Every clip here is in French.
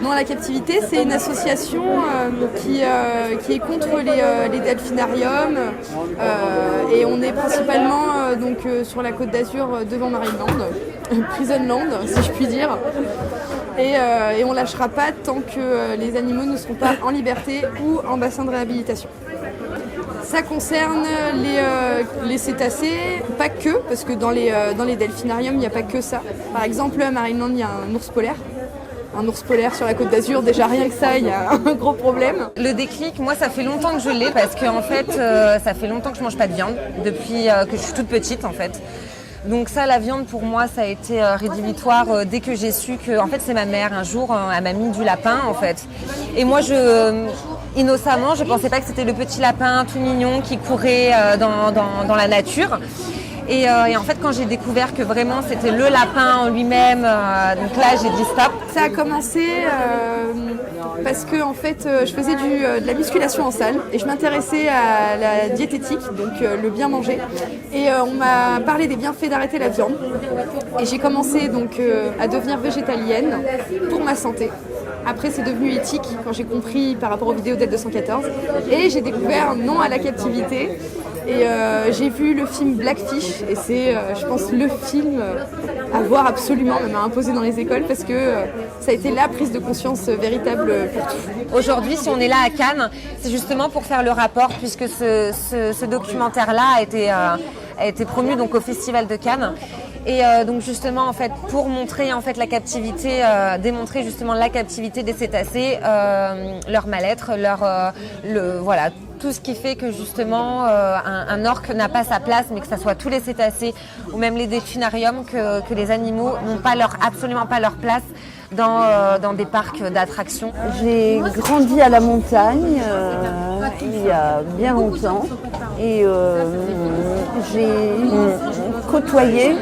Non, la captivité, c'est une association qui est contre les delphinariums et on est principalement sur la Côte d'Azur devant Marineland, Prisonland si je puis dire. Et on lâchera pas tant que les animaux ne seront pas en liberté ou en bassin de réhabilitation. Ça concerne les cétacés, pas que, parce que dans les delphinariums, il n'y a pas que ça. Par exemple, à Marineland, il y a un ours polaire. Un ours polaire sur la Côte d'Azur, déjà rien que ça, il y a un gros problème. Le déclic, moi ça fait longtemps que je l'ai parce que en fait, ça fait longtemps que je mange pas de viande, depuis que je suis toute petite en fait. Donc ça, la viande pour moi, ça a été rédhibitoire dès que j'ai su que, en fait, c'est ma mère. Un jour, elle m'a mis du lapin en fait. Et moi, innocemment, je pensais pas que c'était le petit lapin tout mignon qui courait dans la nature. Et en fait, quand j'ai découvert que vraiment c'était le lapin en lui-même, donc là j'ai dit stop. Ça a commencé parce que en fait, je faisais de la musculation en salle et je m'intéressais à la diététique, donc le bien manger. Et on m'a parlé des bienfaits d'arrêter la viande. Et j'ai commencé donc à devenir végétalienne pour ma santé. Après, c'est devenu éthique quand j'ai compris par rapport aux vidéos d'Aide 214. Et j'ai découvert non à la captivité. Et j'ai vu le film Blackfish. Et c'est, je pense, le film à voir absolument, même à imposer dans les écoles, parce que ça a été la prise de conscience véritable pour tout. Aujourd'hui, si on est là à Cannes, c'est justement pour faire le rapport, puisque ce documentaire-là a été promu donc, au Festival de Cannes. Et donc justement en fait pour montrer en fait la captivité, démontrer justement la captivité des cétacés, leur mal-être, voilà tout ce qui fait que justement un orque n'a pas sa place, mais que ça soit tous les cétacés ou même les delphinariums, que les animaux n'ont pas absolument pas leur place dans des parcs d'attractions. J'ai grandi à la montagne il y a bien longtemps et j'ai côtoyé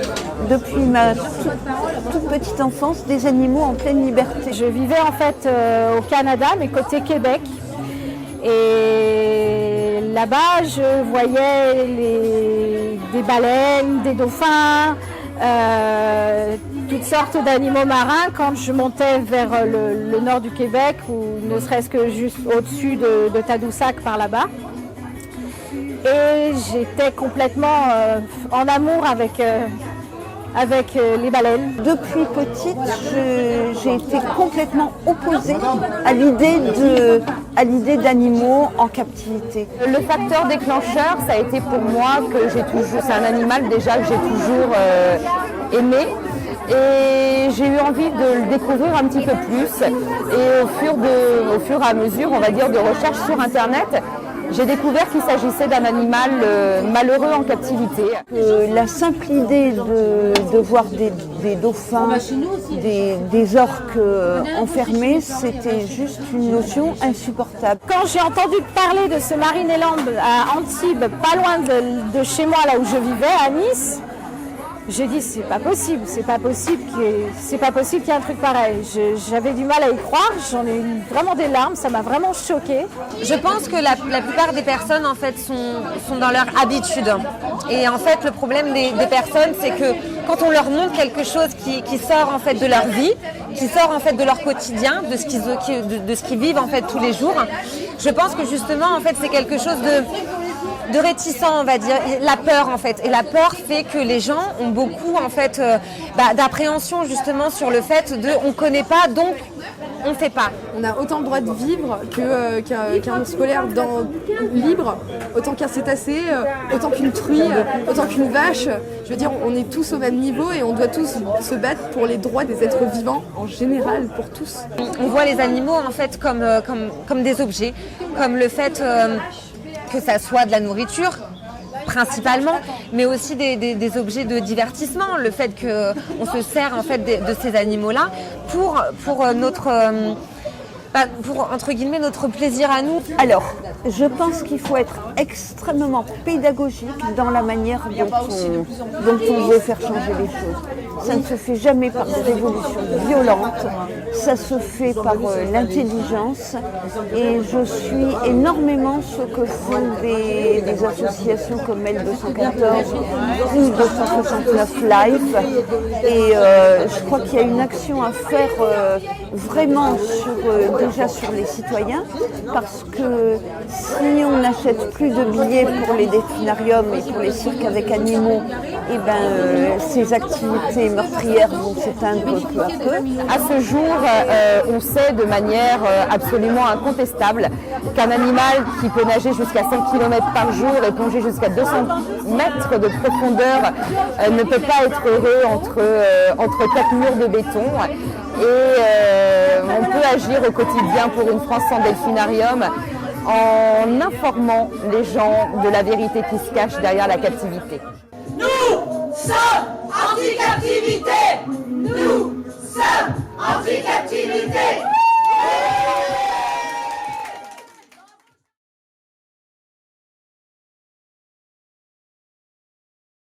depuis ma toute petite enfance des animaux en pleine liberté. Je vivais en fait au Canada, mais côté Québec. Et là-bas, je voyais des baleines, des dauphins, toutes sortes d'animaux marins quand je montais vers le nord du Québec ou ne serait-ce que juste au-dessus de Tadoussac par là-bas. Et j'étais complètement en amour avec les baleines. Depuis petite, j'ai été complètement opposée à l'idée d'animaux en captivité. Le facteur déclencheur, ça a été pour moi que c'est un animal déjà que j'ai toujours aimé. Et j'ai eu envie de le découvrir un petit peu plus. Et au fur et à mesure, on va dire, de recherche sur Internet, j'ai découvert qu'il s'agissait d'un animal malheureux en captivité. La simple idée de voir des dauphins, des orques enfermés, c'était juste une notion insupportable. Quand j'ai entendu parler de ce Marineland à Antibes, pas loin de chez moi, là où je vivais, à Nice, j'ai dit c'est pas possible qu'il y ait un truc pareil. J'avais du mal à y croire, j'en ai eu vraiment des larmes, ça m'a vraiment choquée. Je pense que la plupart des personnes en fait sont dans leur habitude. Et en fait le problème des personnes, c'est que quand on leur montre quelque chose qui sort en fait de leur vie, qui sort en fait de leur quotidien, de ce qu'ils vivent en fait tous les jours, je pense que justement en fait c'est quelque chose de réticent, on va dire, la peur en fait. Et la peur fait que les gens ont beaucoup en fait d'appréhension justement sur le fait on connaît pas, donc on fait pas. On a autant le droit de vivre qu'un ours polaire libre, autant qu'un cétacé, autant qu'une truie, autant qu'une vache. Je veux dire, on est tous au même niveau et on doit tous se battre pour les droits des êtres vivants en général, pour tous. On voit les animaux en fait comme des objets, comme le fait que ça soit de la nourriture principalement, mais aussi des objets de divertissement. Le fait qu'on se sert en fait de ces animaux-là pour notre entre guillemets notre plaisir à nous. Alors, Je pense qu'il faut être extrêmement pédagogique dans la manière dont on veut faire changer les choses. Ça ne se fait jamais par des révolutions violentes, ça se fait par l'intelligence. Et je suis énormément ce que font des associations comme L214 ou 269 Life. Et je crois qu'il y a une action à faire vraiment déjà sur les citoyens, parce que si on n'achète plus de billets pour les delphinariums et pour les cirques avec animaux, eh ben, ces activités meurtrières vont s'éteindre peu à peu. À ce jour, on sait de manière absolument incontestable qu'un animal qui peut nager jusqu'à 5 km par jour et plonger jusqu'à 200 mètres de profondeur ne peut pas être heureux entre quatre murs de béton. Et on peut agir au quotidien pour une France sans delphinarium en informant les gens de la vérité qui se cache derrière la captivité. Nous sommes anti-captivité. Nous sommes anti-captivité.